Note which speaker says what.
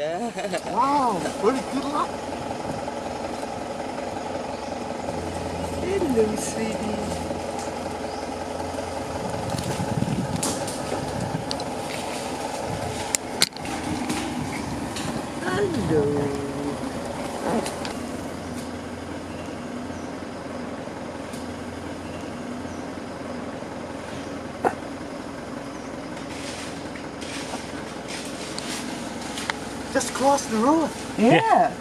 Speaker 1: Yeah.
Speaker 2: Wow, very good luck.
Speaker 1: Hello, sweetie. Hello.
Speaker 2: Just cross the road.
Speaker 1: Yeah.